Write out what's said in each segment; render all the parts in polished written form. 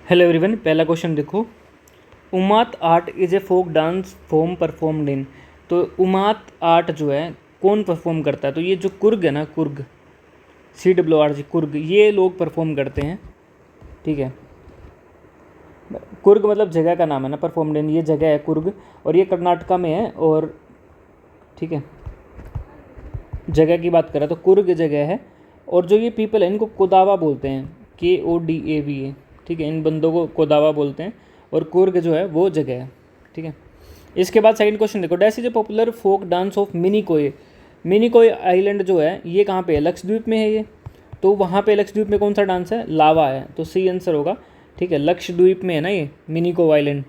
Hello everyone, पहला question देखो। उमात art is a folk dance form performed in. तो उमात आर्ट जो है कौन परफॉर्म करता है? तो ये जो कुर्ग है ना, कुर्ग, CWRG कुर्ग, ये लोग परफॉर्म करते हैं। ठीक है, कुर्ग मतलब जगह का नाम है ना, परफॉर्म्ड इन ये जगह है कुर्ग, और ये कर्नाटका में है। और ठीक है, जगह की बात करें तो कुर्ग जगह है। और जो ये पीपल है इनको कोदावा बोलते हैं, KODAVA। ठीक है, इन बंदों को कोदावा बोलते हैं, और कुर्ग जो है वो जगह है। ठीक है, इसके बाद सेकंड क्वेश्चन देखो। Dash is a popular folk dance of Minicoy. Minicoy island जो है ये कहाँ पे है? लक्षद्वीप में है ये। तो वहाँ पे लक्षद्वीप में कौन सा डांस है? लावा है, तो सी आंसर होगा। ठीक है, लक्षद्वीप में है ना ये मिनिको आइलैंड,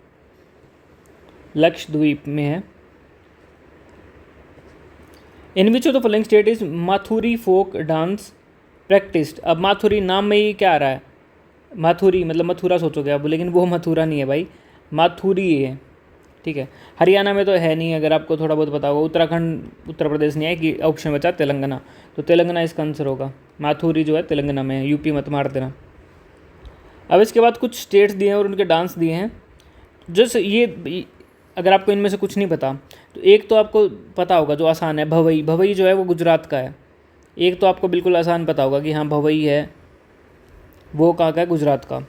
लक्षद्वीप में है। In which of the following state is Mathuri folk dance practised. अब माथुरी नाम में ही क्या आ रहा है? माथुरी मतलब मथुरा सोचोगे आप, लेकिन वो मथुरा नहीं है भाई, माथुरी है। ठीक है, हरियाणा में तो है नहीं, अगर आपको थोड़ा बहुत पता होगा। उत्तराखंड उत्तर प्रदेश नहीं है कि ऑप्शन बचा तेलंगाना, तो तेलंगाना इसका आंसर होगा। माथुरी जो है तेलंगाना में है, यूपी मत मार देना। अब इसके बाद कुछ स्टेट्स दिए हैं और उनके डांस दिए हैं। जैसे ये अगर आपको इनमें से कुछ नहीं पता तो एक तो आपको पता होगा जो आसान है, भवई। भवई जो है वो गुजरात का है। एक तो आपको बिल्कुल आसान पता होगा कि हाँ भवई है, वो कहाँ का है? गुजरात का।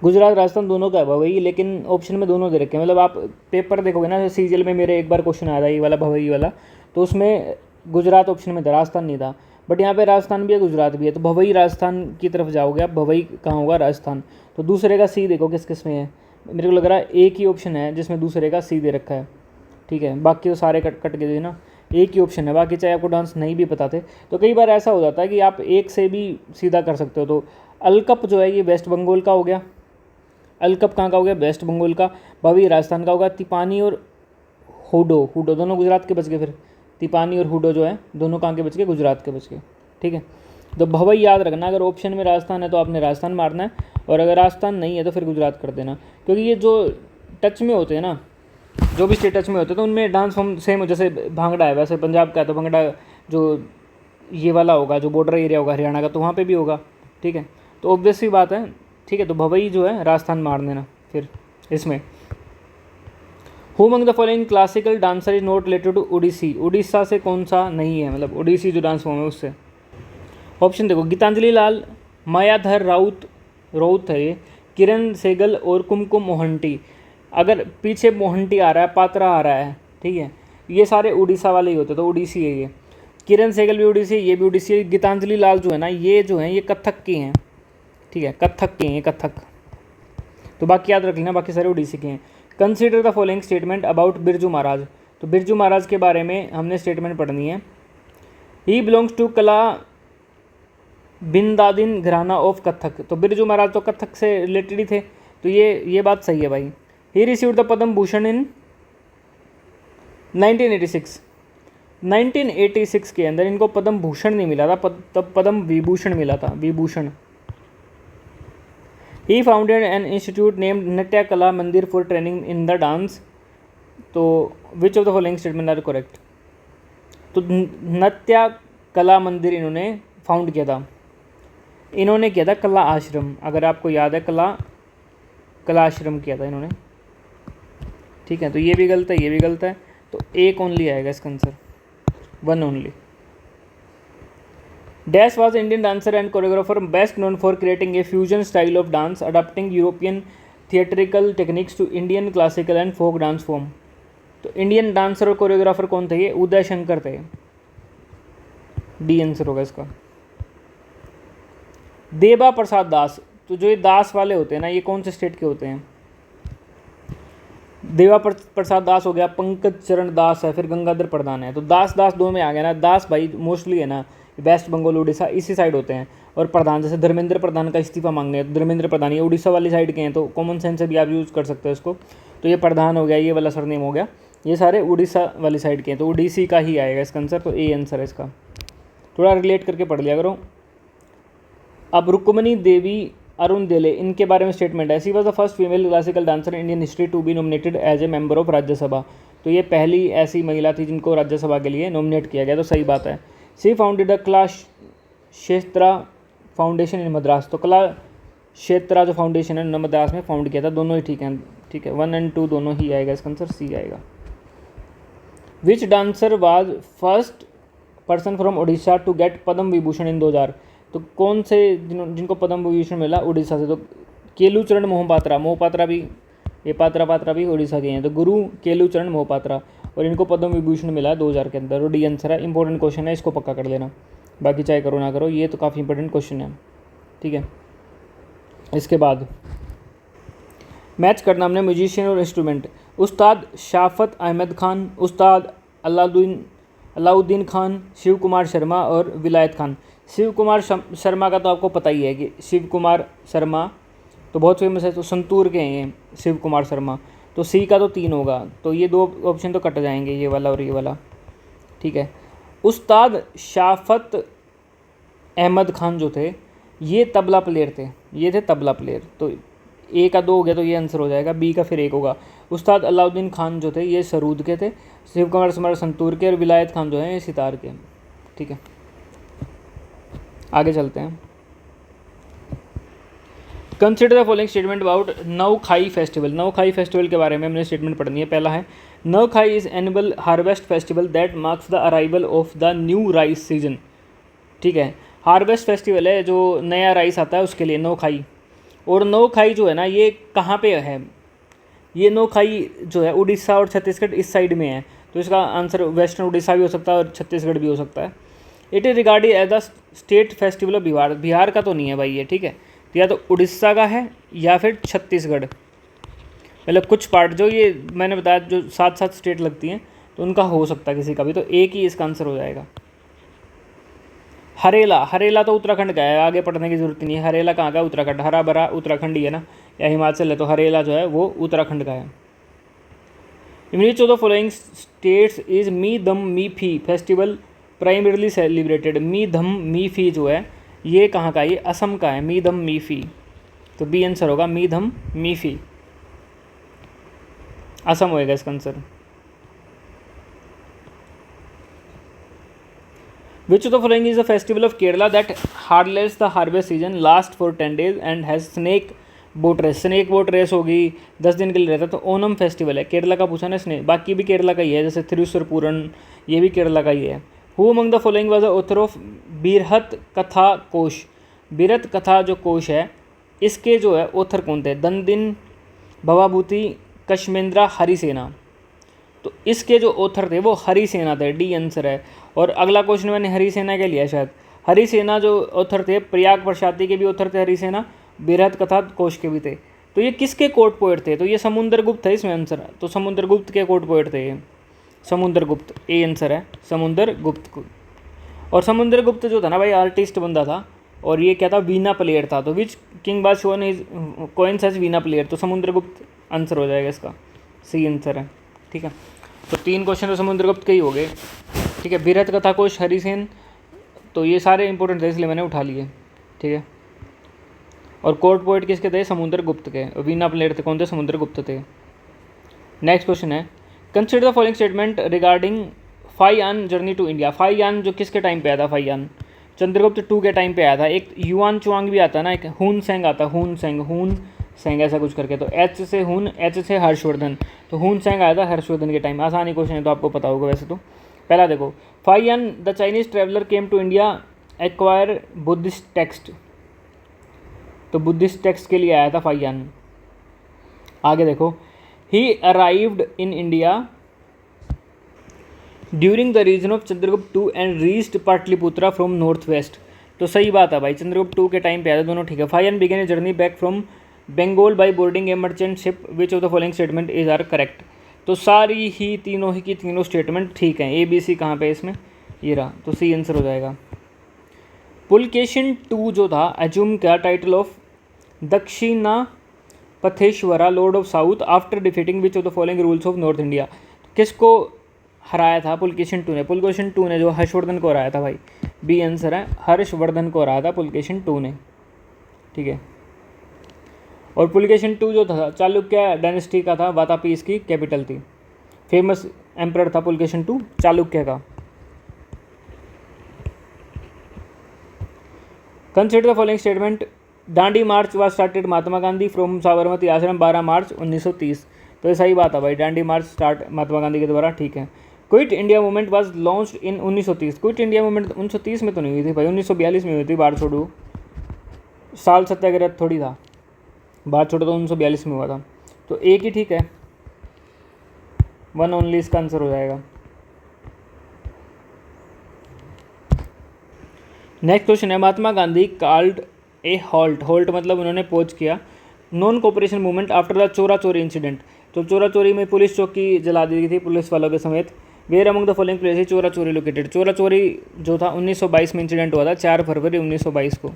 गुजरात राजस्थान दोनों का है भवई, लेकिन ऑप्शन में दोनों दे रखे हैं। मतलब आप पेपर देखोगे ना, सीजीएल में मेरे एक बार क्वेश्चन आया था ये वाला भवई वाला, तो उसमें गुजरात ऑप्शन में था, राजस्थान नहीं था। बट यहाँ पे राजस्थान भी है, गुजरात भी है, तो भवई राजस्थान की तरफ जाओगे आप। भवई कहाँ होगा? राजस्थान। तो दूसरे का सी देखो किस किस में है। मेरे को लग रहा है एक ही ऑप्शन है जिसमें दूसरे का सी दे रखा है। ठीक है, बाकी तो सारे कट कट के दे ना, एक ही ऑप्शन है। बाकी चाहे आपको डांस नहीं भी पता थे तो कई बार ऐसा हो जाता है कि आप एक से भी सीधा कर सकते हो। तो अलकप जो है ये वेस्ट बंगाल का हो गया। अलकप कहाँ का हो गया? वेस्ट बंगाल का। भवई राजस्थान का होगा। तिपानी और हुडो, हुडो दोनों गुजरात के बच गए। फिर तिपानी और हुडो जो है दोनों कहाँ के बच गए? गुजरात के बच गए। ठीक है, तो भवई याद रखना। अगर ऑप्शन में राजस्थान है तो आपने राजस्थान मारना है, और अगर राजस्थान नहीं है तो फिर गुजरात कर देना। क्योंकि ये जो टच में होते हैं ना, जो भी स्टेट टच में होते हैं, तो उनमें डांस फॉर्म सेम हो। जैसे भांगड़ा है, वैसे पंजाब का है तो भांगड़ा जो ये वाला होगा, जो बॉर्डर एरिया होगा हरियाणा का, तो वहाँ पे भी होगा। ठीक है, तो ऑब्वियस सी बात है। ठीक है, तो भवई जो है राजस्थान मार देना। फिर इसमें who among the following classical dancer is not related to Odissi. Orissa से कौन सा नहीं है? मतलब ओडिसी जो डांस फॉर्म है उससे। ऑप्शन देखो, गीतांजलि लाल, मायाधर राउत, राउत है ये, किरण सेगल और कुमकुम मोहंटी। अगर पीछे मोहंटी आ रहा है, पात्रा आ रहा है, ठीक है, ये सारे उड़ीसा वाले ही होते, तो ओडिसी है ये। किरण सेगल भी ओडिसी, ये भी ओडिसी है। गीतांजलि लाल जो है ना, ये जो है ये कथक की हैं। ठीक है, कथक के हैं, कथक। तो बाकी याद रख लेना, बाकी सारे ओडिसी के हैं। Consider the following statement about Birju Maharaj. तो बिरजू महाराज के बारे में हमने स्टेटमेंट पढ़नी है। ही बिलोंग्स टू कला बिंदादिन घराना ऑफ कथक। तो बिरजू महाराज तो कथक से रिलेटेड ही थे, तो ये बात सही है भाई। He received the Padma Bhushan इन 1986। 1986 के अंदर इनको पद्म भूषण नहीं मिला था, तब पद्म विभूषण मिला था, Vibhushan. He founded an institute named Natya Kala Mandir for training in the dance. तो which of the following statement are correct? तो नत्या कला मंदिर इन्होंने फाउंड किया था। इन्होंने किया था कला आश्रम, अगर आपको याद है, कला आश्रम किया था इन्होंने। ठीक है, तो ये भी गलत है, ये भी गलत है, तो एक ओनली आएगा इसका answer, one only. Dash was Indian dancer and choreographer best known for creating a fusion style of dance adopting European theatrical techniques to Indian classical and folk dance form. तो इंडियन डांसर और choreographer कौन थे? ये उदय शंकर थे। D answer होगा इसका। देबा प्रसाद दास। तो जो ये दास वाले होते हैं ना, ये कौन से स्टेट के होते हैं? देवा प्रसाद दास हो गया, पंकज चरण दास है, फिर गंगाधर प्रधान है। तो दास दास दो में आ गया ना। दास भाई मोस्टली है ना वेस्ट बंगाल उड़ीसा इसी साइड होते हैं, और प्रधान जैसे धर्मेंद्र प्रधान का इस्तीफा मांगने हैं, धर्मेंद्र प्रधान ये उड़ीसा वाली साइड के हैं, तो कॉमन सेंस से भी आप यूज़ कर सकते हो इसको। तो ये प्रधान हो गया, ये वाला सरनेम हो गया, ये सारे उड़ीसा वाली साइड के हैं, तो उड़ीसी का ही आएगा इसका आंसर। तो ए आंसर है इसका। थोड़ा रिलेट करके पढ़ लिया करो। अब रुक्मणी देवी अरुण देले, इनके बारे में स्टेटमेंट है। She was the first female classical dancer in Indian history to be nominated as a member of Rajya Sabha. तो ये पहली ऐसी महिला थी जिनको राज्यसभा के लिए नॉमिनेट किया गया, तो सही बात है। शी फाउंडेड द कला क्षेत्रा फाउंडेशन इन मद्रास, तो कला क्षेत्रा जो फाउंडेशन है मद्रास में फाउंड किया था। दोनों ही ठीक हैं, ठीक है, 1 और 2 दोनों ही आएगा, इसका आंसर सी आएगा। Which dancer was first person from Orissa to get Padma Vibhushan in 2000, तो कौन से जिनको पद्म विभूषण मिला उड़ीसा से, तो केलुचरण मोहपात्रा, मोहपात्रा भी, ये पात्रा भी उड़ीसा के हैं, तो गुरु केलुचरण मोहपात्रा, और इनको पद्म विभूषण मिला है 2000 के अंदर। और डी आंसर है, इंपॉर्टेंट क्वेश्चन है, इसको पक्का कर लेना, बाकी चाहे करो ना करो, ये तो काफ़ी इंपॉर्टेंट क्वेश्चन है, ठीक है। इसके बाद मैच करना हमने म्यूजिशियन और इंस्ट्रूमेंट। उस्ताद शाफत अहमद खान, उस्ताद अलाउद्दीन खान, शिव कुमार शर्मा और विलायत खान। शिव कुमार शर्मा का तो आपको पता ही है कि शिव कुमार शर्मा तो बहुत फेमस है, तो संतूर के हैं शिव कुमार शर्मा, तो सी का तो 3 होगा, तो ये 2 ऑप्शन तो कट जाएंगे, ये वाला और ये वाला, ठीक है। उस्ताद शाफत अहमद खान जो थे ये तबला प्लेयर थे, ये थे तबला प्लेयर, तो ए का 2 हो गया, तो ये आंसर हो जाएगा, बी का फिर 1 होगा। उस्ताद अलाउद्दीन खान जो थे ये सरूद के थे, शिव कुमार शर्मा संतूर के, और विलायत खान जो हैं ये सितार के, ठीक है। आगे चलते हैं। Consider the following statement about Nuakhai festival. Nuakhai festival के बारे में हमने स्टेटमेंट पढ़नी है। पहला है Nuakhai is annual harvest festival that marks the arrival of the new rice season, ठीक है। हार्वेस्ट फेस्टिवल है जो नया राइस आता है उसके लिए नवखाई। और नवखाई जो है ना ये कहाँ पे है, ये नवखाई जो है उड़ीसा और छत्तीसगढ़ इस साइड में है, तो इसका आंसर वेस्टर्न उड़ीसा भी हो सकता है और छत्तीसगढ़ भी हो सकता है। It is regarded as the state festival of Bihar, Bihar का तो नहीं है भाई ये, ठीक है, तो या तो उड़ीसा का है या फिर छत्तीसगढ़, मतलब कुछ पार्ट जो ये मैंने बताया जो 7 स्टेट लगती हैं तो उनका हो सकता है किसी का भी, तो एक ही इसका आंसर हो जाएगा। हरेला, हरेला तो उत्तराखंड का है, आगे पढ़ने की जरूरत नहीं है, हरेला कहाँ का, उत्तराखंड, हरा भरा उत्तराखंड ही है ना, या हिमाचल है, तो हरेला जो है वो उत्तराखंड का है। In which of the following states is Me Dam Me Phi festival primarily celebrated. Me Dam Me फी जो है ये कहाँ का है, ये असम का है, मी धम मी फी, तो बी आंसर होगा मी धम मी फी, असम होएगा इसका answer. Which of the following is the festival of Kerala that heralds the harvest season, lasts for 10 days and has snake boat race. Snake boat race होगी 10 दिन के लिए रहता है, तो ओनम फेस्टिवल है, केरला का पूछा ना स्नेक, बाकी भी केरला का ही है, जैसे थिरुसुरपूरन ये भी केरला का ही है। Who among the following was the author of Brihat Katha Kosh. बिरहत कथा जो कोश है इसके जो है ऑथर कौन थे, दंदिन भवाभूति कश्मेंद्रा हरिसेना, तो इसके जो ऑथर थे वो हरिसेना थे, डी आंसर है। और अगला क्वेश्चन मैंने हरिसेना के लिया शायद, हरिसेना जो ऑथर थे प्रयाग प्रशाति के भी ऑथर थे हरिसेना, बिरहत कथा कोश के भी थे। तो ये किसके कोर्ट पोएट थे, तो ये समुद्रगुप्त है इसमें आंसर, तो समुद्रगुप्त के कोर्ट पोएट थे ये, समुद्रगुप्त, ए आंसर है समुद्रगुप्त को। और समुद्रगुप्त जो था ना भाई आर्टिस्ट बंदा था, और ये क्या था वीणा प्लेयर था, तो which king was shown is coin such Veena player, तो समुद्रगुप्त आंसर हो जाएगा इसका, सी आंसर है, ठीक है। तो 3 क्वेश्चन तो समुद्रगुप्त के ही हो गए, ठीक है। बिरहत कथा कोश हरिसेन, तो ये सारे इंपॉर्टेंट थे इसलिए मैंने उठा लिए, ठीक है। और कोर्ट पोएट किसके थे, समुद्रगुप्त के, वीणा प्लेयर थे कौन थे, समुद्रगुप्त थे। नेक्स्ट क्वेश्चन है consider the following statement regarding Faxian journey to India. Faxian जो किसके टाइम पे आया था, फाइयान चंद्रगुप्त 2 के टाइम पे आया था। एक युआन चुआंग भी आता है ना, एक हुन सेंग आता है, हुन सेंग ऐसा कुछ करके, तो एच से हुन, एच से हर्षवर्धन, तो हुन सेंग आया था हर्षवर्धन के टाइम। आसानी क्वेश्चन है तो आपको पता होगा वैसे तो। पहला देखो, Faxian the Chinese traveller came to India acquire Buddhist text, तो बुद्धिस्ट टेक्स्ट के लिए आया था फाइयान। आगे देखो, he arrived in India during the reign of Chandragupta 2 and reached Pataliputra from north west, तो सही बात है भाई, चंद्रगुप्त 2 के टाइम पे आया था, दोनों ठीक है। Faxian began a journey back from Bengal by boarding a merchant ship, which of the following statement is are correct, तो सारी ही तीनों ही की तीनों स्टेटमेंट ठीक हैं। ए बी सी कहाँ पे इसमें, ये रहा, तो सी आंसर हो जाएगा। पुलकेशिन 2 जो था एज्यूम क्या title of Dakshina Patheshwara lord of south after defeating which of the following rules of north India, किसको हराया था पुलकेशिन 2 ने, पुलकेशिन 2 ने जो हर्षवर्धन को हराया था भाई, बी आंसर है, हर्षवर्धन को हराया था पुलकेशिन 2 ने, ठीक है। और पुलकेशिन 2 जो था चालुक्य डायनेस्टी का था, वातापी इसकी कैपिटल थी, फेमस एम्परर था पुलकेशिन 2 चालुक्य का। Consider the following statement. Dandi March was started Mahatma Gandhi from Sabarmati आश्रम 12 मार्च 1930। तो ये सही बात है भाई, डांडी मार्च स्टार्ट महात्मा गांधी के द्वारा, ठीक है। Quit India movement was launched in 1930। Quit India movement 1930 में तो नहीं हुई थी भाई, 1942 में हुई थी। भारत छोड़ो साल सत्याग्रह थोड़ी था, भारत छोड़ो तो 1942 में हुआ था। तो एक ही ठीक है, वन ओनली इसका आंसर हो जाएगा। नेक्स्ट क्वेश्चन है, Mahatma Gandhi called a halt. Halt मतलब उन्होंने पोज किया non cooperation movement after the Chaura Chauri incident. तो चोरा चोरी में पुलिस चौकी जला दी गई थी पुलिस वालों के समेत। Where among the following places Chaura Chauri located. चोरा चोरी जो था 1922 में इंसिडेंट हुआ था, 4 फरवरी 1922 को।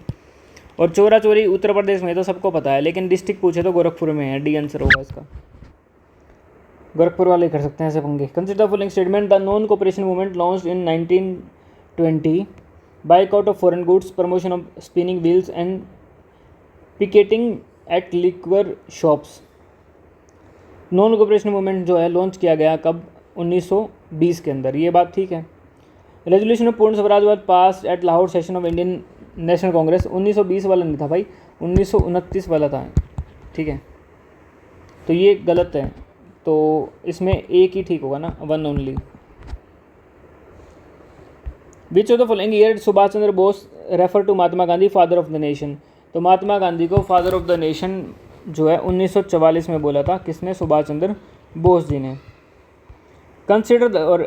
और चोरा चोरी उत्तर प्रदेश में तो सबको पता है, लेकिन डिस्ट्रिक्ट पूछे तो गोरखपुर में है, डी आंसर होगा इसका। गोरखपुर वाले कर सकते हैं ऐसे पंगे। Consider the following statement. The non cooperation movement launched in 1920, boycott of foreign goods, promotion of spinning wheels and picketing at liquor shops. Non cooperation movement जो है लॉन्च किया गया कब, 1920 के अंदर, ये बात ठीक है। Resolution of Purna Swaraj was pass at Lahore session of Indian National Congress. 1920 वाला नहीं था भाई, 1929 वाला था, ठीक है। तो ये गलत है, तो इसमें एक ही ठीक होगा ना, one only. Which of the following year Subhash Chandra Bose refer to Mahatma Gandhi father of the nation. तो महात्मा गांधी को फादर ऑफ द नेशन जो है 1944 में बोला था, किसने, सुभाष चंद्र बोस जी ने। कंसिडर और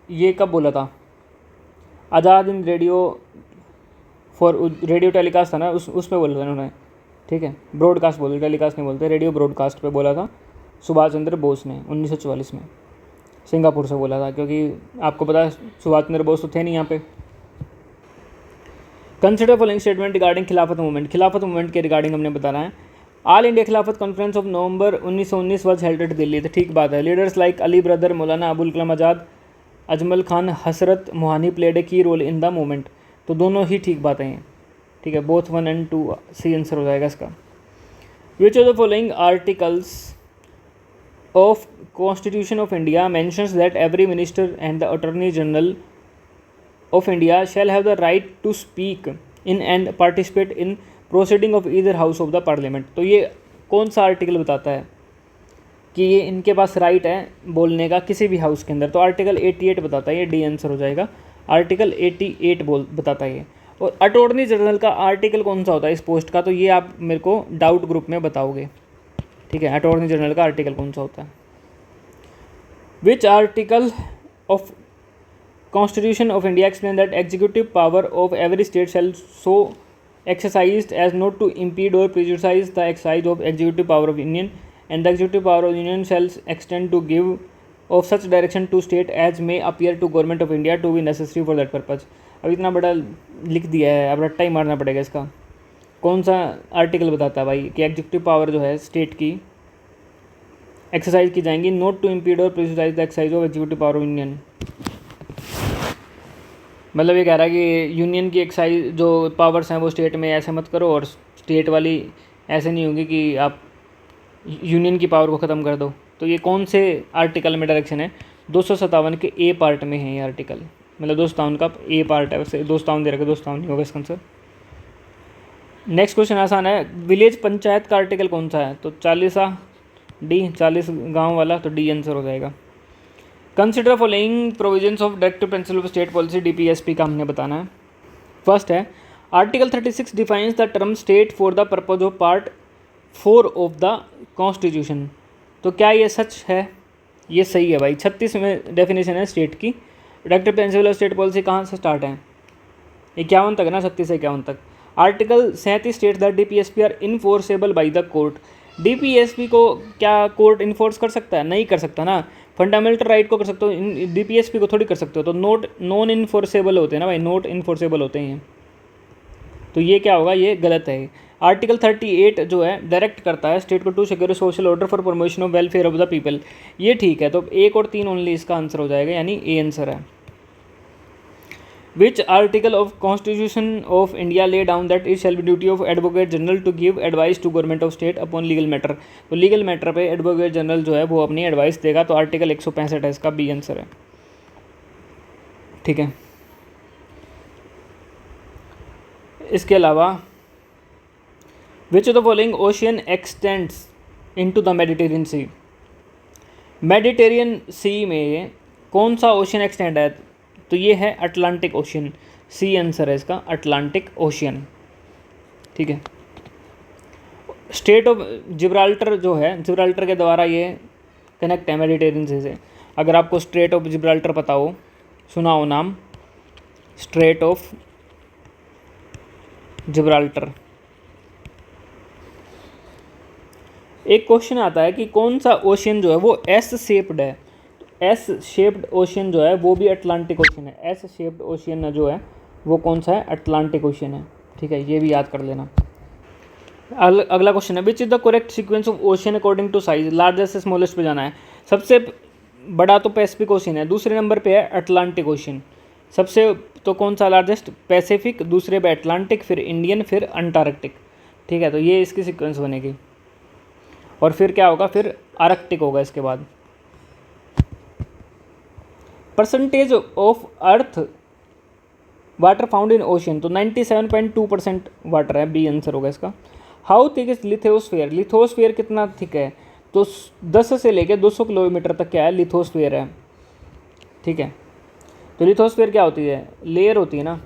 ये कब बोला था, Azad Hind radio for radio telecast था ना, उसमें बोला था उन्होंने, ठीक है। ब्रॉडकास्ट बोलते, टेलीकास्ट नहीं बोलते, रेडियो ब्रॉडकास्ट पे बोला था सुभाष चंद्र बोस ने 1944 में। सिंगापुर से बोला था, क्योंकि आपको पता है सुभाष चंद्र बोस तो थे नहीं यहाँ पे। कंसिडर फॉलोइंग स्टेटमेंट रिगार्डिंग खिलाफत मूवमेंट। खिलाफत मूवमेंट के रिगार्डिंग हमने बताना है। ऑल इंडिया खिलाफत conference of November 1919 was held at Delhi. तो ठीक बात है। Leaders like Ali brother, Maulana Abul Kalam Azad, Ajmal Khan, Hasrat Mohani played a की रोल इन द मूवमेंट। तो दोनों ही ठीक बातें हैं, ठीक है। बोथ 1 and 2 सी आंसर हो जाएगा इसका। विच of the following articles of Constitution of India mentions that every minister and the Attorney General of India shall have the right to speak in and participate in proceeding of either house of the parliament। तो ये कौन सा article बताता है कि ये इनके पास right है बोलने का किसी भी हाउस के अंदर? तो आर्टिकल 88 बताता है, ये डी आंसर हो जाएगा। आर्टिकल 88 बताता है ये। और अटॉर्नी जनरल का आर्टिकल कौन सा होता है इस पोस्ट का, तो ये आप मेरे को डाउट ग्रुप में बताओगे, ठीक है। अटॉर्नी जनरल का आर्टिकल कौन सा होता है? Which article of constitution of India explain that executive power of every state shall so exercised as not to impede or prejudice the exercise of executive power of union, and the executive power of union shall extend to give of such direction to state as may appear to government of India to be necessary for that purpose। अब इतना बड़ा लिख दिया है, अब रट्टा ही मारना पड़ेगा इसका। कौन सा आर्टिकल बताता है भाई कि एग्जीक्यूटिव पावर जो है स्टेट की एक्सरसाइज की जाएंगी, नॉट टू इम्पीड और prejudice the exercise of executive power of union. मतलब ये कह रहा है कि यूनियन की एक्साइज जो पावर्स हैं वो स्टेट में ऐसे मत करो, और स्टेट वाली ऐसे नहीं होगी कि आप यूनियन की पावर को ख़त्म कर दो। तो ये कौन से आर्टिकल में डायरेक्शन है? 257 के ए पार्ट में है ये आर्टिकल, मतलब 257 का ए पार्ट है। वैसे 257 दे रखा, 257 नहीं होगा इसका आंसर। नेक्स्ट क्वेश्चन आसान है। विलेज पंचायत का आर्टिकल कौन सा है? तो 40 डी, 40 गाँव वाला, तो डी आंसर हो जाएगा। Consider following provisions of directive principle of state policy, DPSP का हमने बताना है। फर्स्ट है article 36 defines the term state for the purpose of part 4 of the constitution. तो क्या ये सच है? ये सही है भाई। 36 में डेफिनेशन है स्टेट की। Directive principle of state policy कहाँ से स्टार्ट है? 51 तक है ना, 36 से 51 तक। Article 37 state that DPSP are enforceable by the court. DPSP को क्या कोर्ट इन्फोर्स कर सकता है? नहीं कर सकता ना। फंडामेंटल राइट को कर सकते हो, डीपीएसपी को थोड़ी कर सकते हो। तो नॉन इन्फोर्सेबल होते हैं ना भाई, नॉट इन्फोर्सेबल होते हैं। तो ये क्या होगा? ये गलत है। आर्टिकल 38 जो है डायरेक्ट करता है स्टेट को to secure social order for promotion of welfare of the people, ये ठीक है। तो 1 और 3 ओनली इसका आंसर हो जाएगा, यानी ए आंसर है। Which article of Constitution of India lay down that it shall be duty of Advocate General to give advice to Government of State upon legal matter? तो लीगल मैटर पे advocate general जो है वो अपनी advice देगा। तो article 165 है, इसका बी आंसर है, ठीक है। इसके अलावा which of the following ocean extends into the Mediterranean sea, Mediterranean sea में कौन सा ओशियन एक्सटेंड है? तो ये है अटलांटिक ओशियन, सी आंसर है इसका, अटलांटिक ओशियन। ठीक है। स्टेट ऑफ जिब्राल्टर जो है, जिब्राल्टर के द्वारा ये कनेक्ट है मेडिटेरियन सी से। अगर आपको स्ट्रेट ऑफ जिब्राल्टर पता हो, सुना हो नाम, स्ट्रेट ऑफ जिब्राल्टर। एक क्वेश्चन आता है कि कौन सा ओशियन जो है वो एस शेप्ड है। एस शेप्ड ओशियन जो है वो भी अटलांटिक ओशियन है। एस शेप्ड ओशियन जो है वो कौन सा है? अटलांटिक ओशियन है। ठीक है, ये भी याद कर लेना। अगला क्वेश्चन है which is the correct sequence of ocean according to size, largest से स्मॉलेस्ट पे जाना है। सबसे बड़ा तो पैसिफिक ओशियन है, दूसरे नंबर पे है अटलांटिक ओशियन। सबसे तो कौन सा लार्जेस्ट? पैसिफिक, दूसरे पे अटलांटिक, फिर इंडियन, फिर अंटार्कटिक। ठीक है, तो ये इसकी सीक्वेंस बनेगी। और फिर क्या होगा? फिर आर्कटिक होगा इसके बाद। Percentage of earth water found in ocean, तो 97.2% वाटर है, बी आंसर होगा इसका। How thick is lithosphere, lithosphere कितना थिक है? तो 10 से लेकर 200 किलोमीटर तक क्या है? लिथोस्फीयर है। ठीक है, तो लिथोस्फीयर क्या होती है? लेयर होती है ना।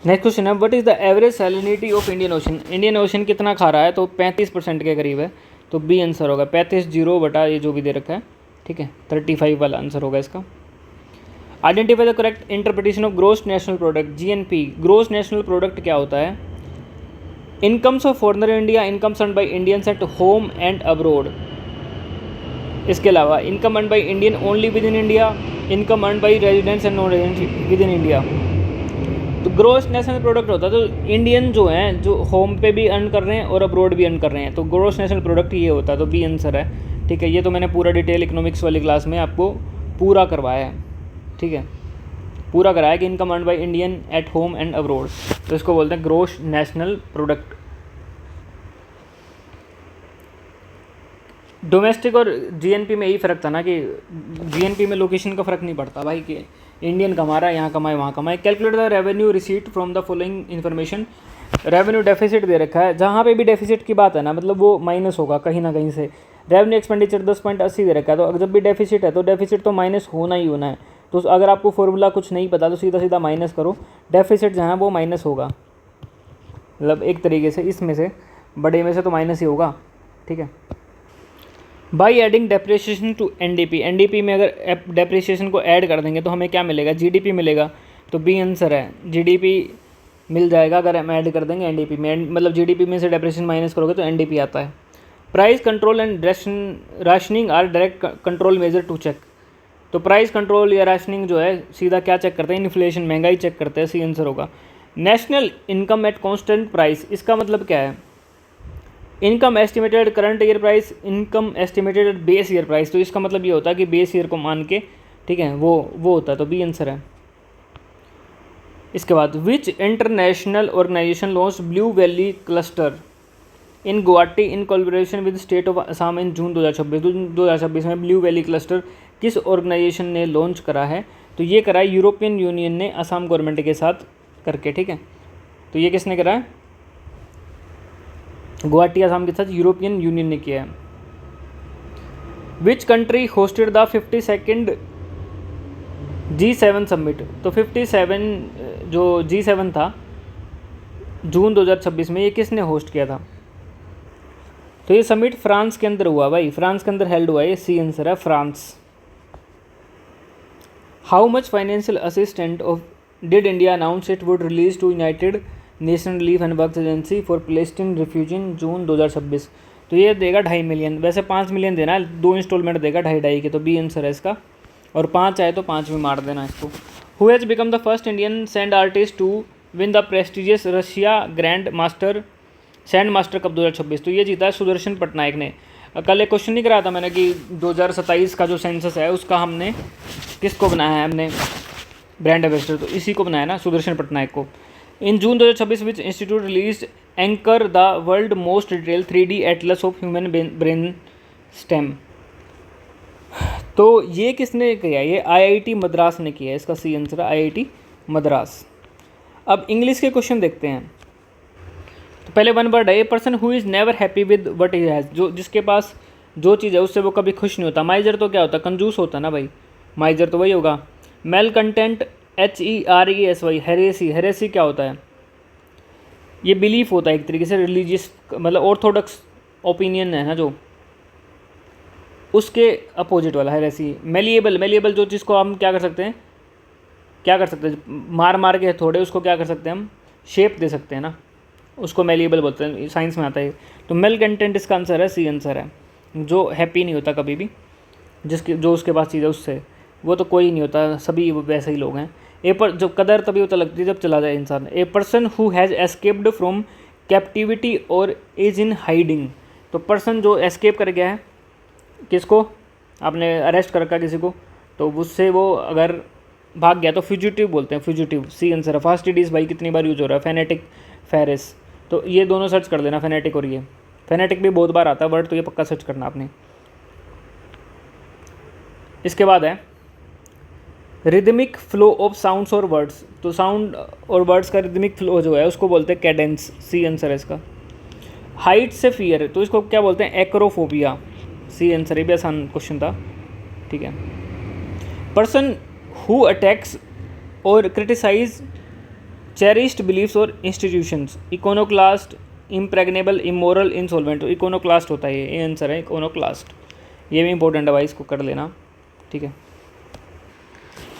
नेक्स्ट क्वेश्चन है what is the average salinity of Indian ocean, Indian ocean कितना खा रहा है? तो 35% के करीब है, तो बी आंसर होगा। 35 जीरो बटा ये जो भी दे रखा है। ठीक है, 35 वाला आंसर होगा इसका। Identify the correct interpretation of gross national product, GNP. Gross national product क्या होता है? Incomes of foreigner India, incomes earned by Indians at home and abroad. इसके अलावा income earned by Indian only within India, income earned by residents and non residents within India. तो gross national product होता है तो Indian जो हैं जो home पे भी अर्न कर रहे हैं और अब्रोड भी अर्न कर रहे हैं, तो ग्रोस नेशनल प्रोडक्ट ये होता है, तो बी आंसर है। ठीक है, ये तो मैंने पूरा डिटेल इकोनॉमिक्स वाली क्लास में आपको पूरा करवाया है। ठीक है, पूरा कराया कि income earn by Indian eight home and abroad, तो इसको बोलते हैं ग्रोस नेशनल प्रोडक्ट। डोमेस्टिक और जीएनपी में यही फ़र्क था ना कि जीएनपी में लोकेशन का फ़र्क नहीं पड़ता भाई, कि इंडियन कमा रहा है, यहाँ कमाए वहाँ कमाए। Calculate the revenue receipt from the following information. Revenue deficit दे रखा है, जहाँ पे भी डेफिसिट की बात है ना, मतलब वो माइनस होगा कहीं ना कहीं से। रेवेन्यू एक्सपेंडिचर 10.80 दे रखा है, तो जब भी डेफिसिट है तो डेफिसिट तो माइनस होना ही होना है। तो अगर आपको फॉर्मूला कुछ नहीं पता तो सीधा सीधा माइनस करो, डेफिसिट जहाँ है वो माइनस होगा। मतलब एक तरीके से इसमें से बड़े में से तो माइनस ही होगा। ठीक है, by adding depreciation to NDP, NDP में अगर डेप्रिसिएशन को ऐड कर देंगे तो हमें क्या मिलेगा? जीडीपी मिलेगा, तो बी आंसर है। जीडीपी मिल जाएगा अगर हम ऐड कर देंगे एनडीपी में, मतलब जीडीपी में से डेप्रिसिएशन माइनस करोगे तो एनडीपी आता है। Price control and rationing are direct control measure to check, तो प्राइस कंट्रोल या राशनिंग जो है सीधा क्या चेक करते हैं? इन्फ्लेशन, महंगाई चेक करते हैं, सी आंसर होगा। National income at constant price, इसका मतलब क्या है? Income estimated current year price, income estimated base year price, तो इसका मतलब ये होता है कि बेस ईयर को मान के, ठीक है, वो होता है, तो बी आंसर है। इसके बाद which international organisation launch blue valley cluster in Guwahati in collaboration with state of Assam in June 2026 में ब्लू वैली क्लस्टर किस ऑर्गेनाइजेशन ने लॉन्च करा है? तो ये करा है यूरोपियन यूनियन ने असम गवर्नमेंट के साथ करके। ठीक है, तो ये किसने करा है? गुवाहाटी असम के साथ यूरोपियन यूनियन ने किया है। Which country hosted the 52nd G7 summit, तो 57 जो G7 था जून 2026 में, ये किसने होस्ट किया था? तो ये समिट फ्रांस के अंदर हुआ भाई, फ्रांस के अंदर हेल्ड हुआ, ये सी आंसर है, France. How much financial assistant of did India announce it would release to United Nation relief and work agency for Palestine refugee June 2026, तो ये देगा 2.5 मिलियन, वैसे 5 मिलियन देना है, 2 इंस्टॉलमेंट देगा 2.5 के, तो बी आंसर है इसका। और 5 आए तो 5 में मार देना इसको। Who has become the first Indian sand artist to win the prestigious Russia grand master sand master cup 2026, तो ये जीता है सुदर्शन पटनायक ने। कल एक क्वेश्चन नहीं कराया था मैंने कि 2027 का जो सेंसस है उसका हमने किसको बनाया है? हमने ब्रांड एम्बेसडर, तो इसी को बनाया ना, सुदर्शन पटनायक को। इन June 2026 which institute release anchor the world most detail 3D Atlas of human brain stem, तो ये किसने किया? ये IIT मद्रास ने किया है, इसका सी आंसर है IIT मद्रास। अब इंग्लिश के क्वेश्चन देखते हैं। तो पहले वन वर्ड है, a person who is never happy with what he has, जो जिसके पास जो चीज़ है उससे वो कभी खुश नहीं होता। माइजर तो क्या होता है, कंजूस होता है ना भाई, माइजर तो वही होगा। Malcontent HERESY, heresy, heresy क्या होता है, ये बिलीफ होता है एक तरीके से, रिलीजियस मतलब ऑर्थोडॉक्स ओपिनियन है ना जो, उसके अपोजिट वाला हेरेसी। मेलिएबल, मेलिएबल जो चीज़ को हम क्या कर सकते हैं, क्या कर सकते हैं, मार मार के थोड़े उसको क्या कर सकते हैं हम, शेप दे सकते हैं ना, उसको मेलिएबल बोलते हैं, साइंस में आता है। तो मेल कंटेंट इसका आंसर है, सी आंसर है। जो हैप्पी नहीं होता कभी भी, जिसके जो उसके पास चीज़ है उससे, वो तो कोई नहीं होता, सभी वैसे ही लोग हैं। ए पर जो कदर तभी होता लगती है जब चला जाए इंसान। A person who has escaped from captivity और इज इन हाइडिंग, तो पर्सन जो एस्केप कर गया है, किसको, आपने अरेस्ट कर रखा किसी को, तो उससे वो अगर भाग गया तो फ्यूजिटिव बोलते हैं, फ्यूजिटिव, सी आंसर है। फास्टिडीज भाई कितनी बार यूज हो रहा है, फेनेटिक, फेरिस, तो ये दोनों सर्च कर देना, फेनेटिक और ये, फेनेटिक भी बहुत बार आता है वर्ड, तो ये पक्का सर्च करना आपने। इसके बाद है रिदमिक फ्लो ऑफ साउंड्स और वर्ड्स, तो साउंड और वर्ड्स का रिदमिक फ्लो जो है उसको बोलते हैं कैडेंस, सी आंसर है इसका। हाइट से फियर, तो इसको क्या बोलते हैं, एक्रोफोबिया, सी आंसर। ये भी आसान क्वेश्चन था, ठीक है। पर्सन हु अटैक्स और क्रिटिसाइज चेरिस्ड बिलीफ्स और इंस्टीट्यूशंस, इकोनोक्लास्ट, इम्प्रेग्नेबल, इमोरल, इंसॉल्वेंट, तो इकोनोक्लास्ट होता है ये आंसर है, इकोनोक्लास्ट। ये भी इंपॉर्टेंट है भाई, इसको कर लेना, ठीक है।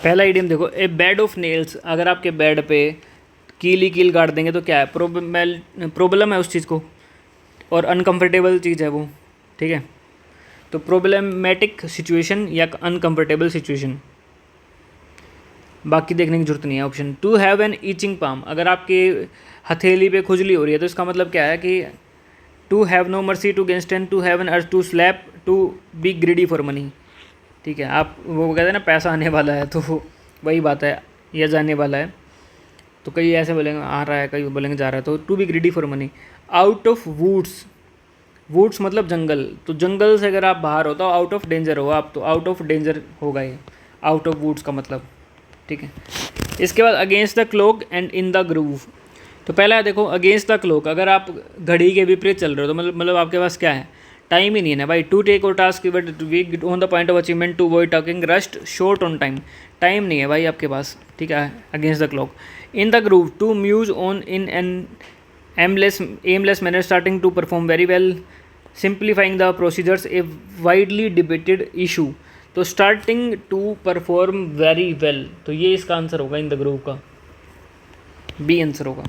पहला इडियम देखो, ए बेड ऑफ नेल्स, अगर आपके बेड पे कील ही कील गाड़ देंगे तो क्या है, प्रॉब्लम है उस चीज़ को, और अनकम्फर्टेबल चीज़ है वो, ठीक है। तो प्रॉब्लमेटिक सिचुएशन या अनकम्फर्टेबल सिचुएशन, बाकी देखने की जरूरत नहीं है। Option to have an itching palm, अगर आपके हथेली पे खुजली हो रही है तो इसका मतलब क्या है कि to have no mercy to against, to have an urge to slap, to be greedy for money, ठीक है। आप वो कहते हैं ना पैसा आने वाला है, तो वही बात है, यह जाने वाला है, तो कई ऐसे बोलेंगे आ रहा है, कई बोलेंगे जा रहा है, तो to be greedy for money. Out of woods, woods मतलब जंगल, तो जंगल से अगर आप बाहर हो तो आउट ऑफ डेंजर हो आप, तो आउट ऑफ डेंजर होगा ये, आउट ऑफ वुड्स का मतलब, ठीक है। इसके बाद against the clock and in the groove, तो पहला है देखो अगेंस्ट द क्लॉक, अगर आप घड़ी के विपरीत चल रहे हो तो मतलब आपके पास क्या है, टाइम ही नहीं है ना भाई। To take or task but we on the point of achievement, to avoid talking, rust, short on time, time नहीं है भाई आपके पास, ठीक है। Against the clock. In the groove, to muse on in an aimless manner, starting to perform very well, simplifying the procedures, a widely debated issue, तो starting to perform very well, तो ये इसका आंसर होगा इन द ग्रूव का, B answer होगा।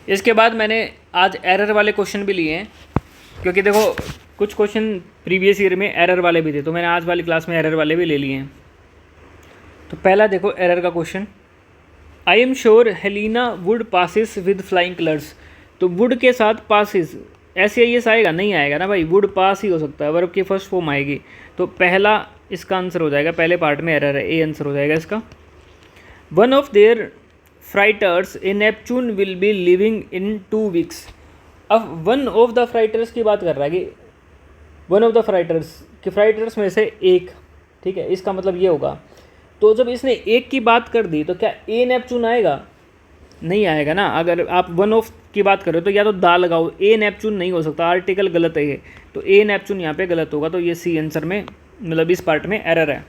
इसके बाद मैंने आज एरर वाले क्वेश्चन भी लिए हैं, क्योंकि देखो कुछ क्वेश्चन प्रीवियस ईयर में एरर वाले भी थे, तो मैंने आज वाली क्लास में एरर वाले भी ले लिए हैं। तो पहला देखो एरर का question, I am sure Helena would passes with flying colours, तो वुड के साथ पासिस, SAES आएगा, नहीं आएगा ना भाई, वुड पास ही हो सकता है, वर्ब की फर्स्ट फॉर्म आएगी, तो पहला इसका आंसर हो जाएगा, पहले पार्ट में एरर है, ए आंसर हो जाएगा इसका। One of their freighters a Neptune will be living in 2 weeks, अब वन ऑफ द फ्राइटर्स की बात कर रहा है कि वन ऑफ द फ्राइटर्स कि फ्राइटर्स में से एक, ठीक है, इसका मतलब ये होगा। तो जब इसने एक की बात कर दी तो क्या ए नेपच्यून आएगा, नहीं आएगा ना। अगर आप वन ऑफ की बात कर रहे हो तो या तो दा लगाओ, ए नेपच्यून नहीं हो सकता, आर्टिकल गलत है ये, तो ए नेपच्यून यहाँ पे गलत होगा, तो ये सी आंसर में मतलब इस पार्ट में एरर है।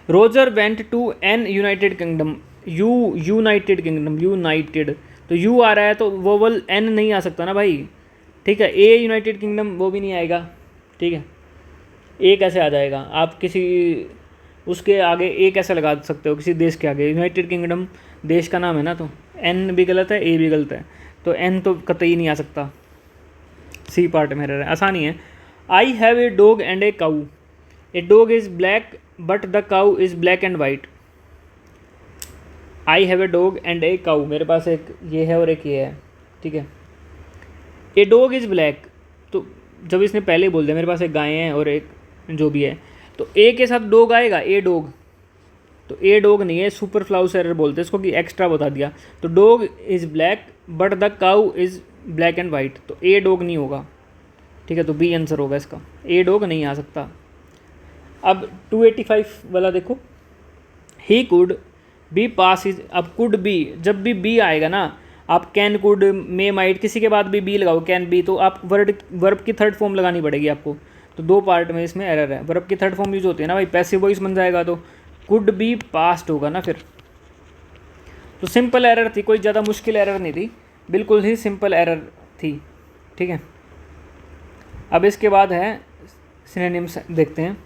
Roger went to an United Kingdom, United Kingdom, United, तो यू आ रहा है तो वोवल एन नहीं आ सकता ना भाई, ठीक है। ए यूनाइटेड किंगडम वो भी नहीं आएगा, ठीक है। ए कैसे आ जाएगा, आप किसी उसके आगे ए कैसे लगा सकते हो, किसी देश के आगे, यूनाइटेड किंगडम देश का नाम है ना, तो एन भी गलत है, ए भी गलत है, तो एन तो कतई नहीं आ सकता, सी पार्ट में रह, आसानी है। I have a dog and a cow, a dog is black but the cow is black and white, I have a dog and a cow, मेरे पास एक ये है और एक ये है, ठीक है। ए डॉग इज़ ब्लैक, तो जब इसने पहले ही बोल दिया मेरे पास एक गाय है और एक जो भी है, तो ए के साथ डॉग आएगा, ए डॉग, तो ए डॉग नहीं है, सुपर फ्लाउस एरर बोलते हैं इसको, कि एक्स्ट्रा बता दिया। तो dog is black but the cow is black and white, तो ए डॉग नहीं होगा, ठीक है, तो बी आंसर होगा इसका, ए डॉग नहीं आ सकता। अब 285 वाला देखो, he could be pass is, अब कुड बी, जब भी बी आएगा ना, आप कैन, कुड, मे, माइट, किसी के बाद भी बी लगाओ, कैन बी, तो आप वर्ब की थर्ड फॉर्म लगानी पड़ेगी आपको। तो दो पार्ट में इसमें एरर है, वर्ब की थर्ड फॉर्म यूज होती है ना भाई, पैसिव वॉइस बन जाएगा, तो कुड बी पास्ट होगा ना फिर। तो सिंपल एरर थी, कोई ज़्यादा मुश्किल एरर नहीं थी, बिल्कुल ही सिंपल एरर थी, ठीक है। अब इसके बाद है सिनोनिम्स देखते हैं।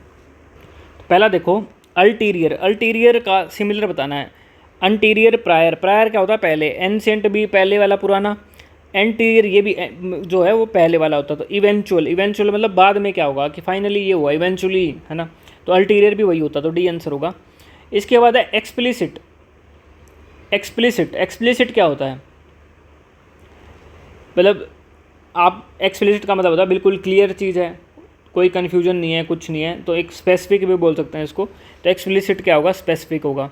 पहला देखो अल्टीरियर, अल्टीरियर का सिमिलर बताना है। अंटीरियर प्रायर, प्रायर क्या होता है पहले, एंसेंट भी पहले वाला पुराना, एंटीरियर ये भी जो है वो पहले वाला होता है। तो इवेंचुअल, इवेंचुअल मतलब बाद में क्या होगा कि फाइनली ये हुआ, इवेंचुअली, है ना। तो अल्टीरियर भी वही होता, तो डी आंसर होगा। इसके बाद है एक्सप्लिसिट, एक्सप्लिसिट, एक्सप्लिसिट क्या होता है, मतलब आप एक्सप्लिसिट का मतलब होता है बिल्कुल क्लियर चीज़ है, कोई कन्फ्यूजन नहीं है, कुछ नहीं है, तो एक स्पेसिफिक भी बोल सकते हैं इसको। तो एक्सप्लिसिट क्या होगा, स्पेसिफिक होगा।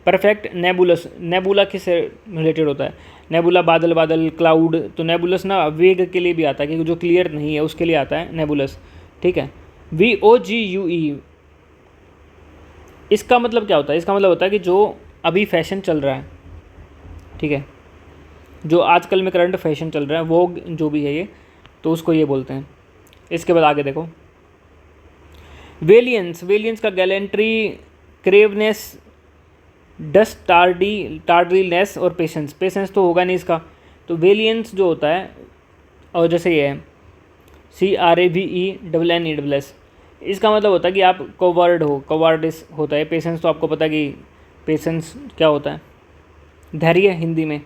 परफेक्ट, नेबुलस, नेबुला किससे रिलेटेड होता है, नेबुला बादल, बादल, क्लाउड, तो नेबुलस ना वेग के लिए भी आता है, क्योंकि जो क्लियर नहीं है उसके लिए आता है नेबुलस, ठीक है। VOGUE, इसका मतलब क्या होता है, इसका मतलब होता है कि जो अभी फैशन चल रहा है, ठीक है, जो आजकल में करंट फैशन चल रहा है, वो जो भी है ये, तो उसको ये बोलते हैं। इसके बाद आगे देखो, वेलियंस, वेलियंस का गैलेंट्री, क्रेवनेस, डस्ट, टार्डीनेस और पेशेंस, पेशेंस तो होगा नहीं इसका, तो वेलियंस जो होता है, और जैसे ये है CRAVENNESS, इसका मतलब होता है कि आप कोवर्ड हो, कोवार्डिस होता है। पेशेंस तो आपको पता है कि पेशेंस क्या होता है, धैर्य हिंदी में।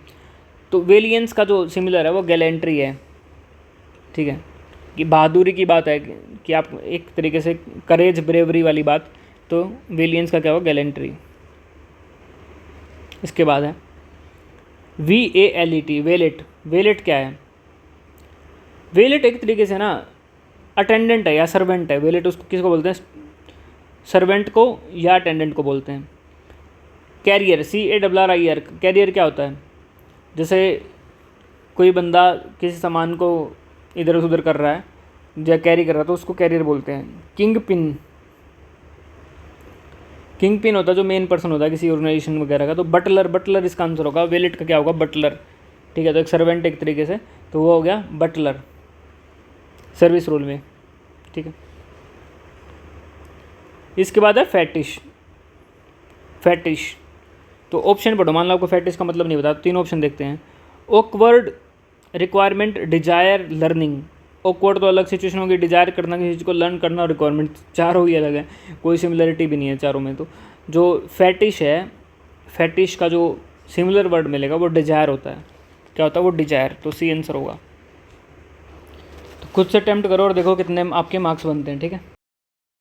तो वेलियंस का जो सिमिलर है वो गैलेंट्री है, ठीक है, कि बहादुरी की बात है, कि आप एक तरीके से करेज, ब्रेवरी वाली बात, तो वेलियंस का क्या होगा, गैलेंट्री। इसके बाद है VALET, वेलेट, वेलेट क्या है, वेलेट एक तरीके से ना अटेंडेंट है या सर्वेंट है, वेलेट उसको किसको बोलते हैं, सर्वेंट को या अटेंडेंट को बोलते हैं। कैरियर, CARRIER, कैरियर क्या होता है, जैसे कोई बंदा किसी सामान को इधर उधर कर रहा है या कैरी कर रहा है, तो उसको कैरियर बोलते हैं। किंग पिन, किंग पिन होता है जो मेन पर्सन होता है किसी ऑर्गेनाइजेशन वगैरह का। तो बटलर, बटलर इसका आंसर होगा, वेलेट का क्या होगा, बटलर, ठीक है। तो एक सर्वेंट एक तरीके से, तो वो हो गया बटलर, सर्विस रोल में, ठीक है। इसके बाद है फैटिश, फैटिश, तो ऑप्शन पढ़ो, मान लो आपको फैटिश का मतलब नहीं पता, तीन ऑप्शन देखते हैं। Awkward, requirement, desire, learning. Awkward तो अलग सिचुएशन होगी, डिजायर करना किसी चीज़ को, लर्न करना, और रिक्वायरमेंट, चारों ही अलग है, कोई सिमिलरिटी भी नहीं है चारों में। तो जो फैटिश है, फैटिश का जो सिमिलर वर्ड मिलेगा वो डिजायर होता है, क्या होता है वो, डिजायर, तो सी आंसर होगा। तो खुद से अटेम्प्ट करो और देखो कितने आपके मार्क्स बनते हैं, ठीक है।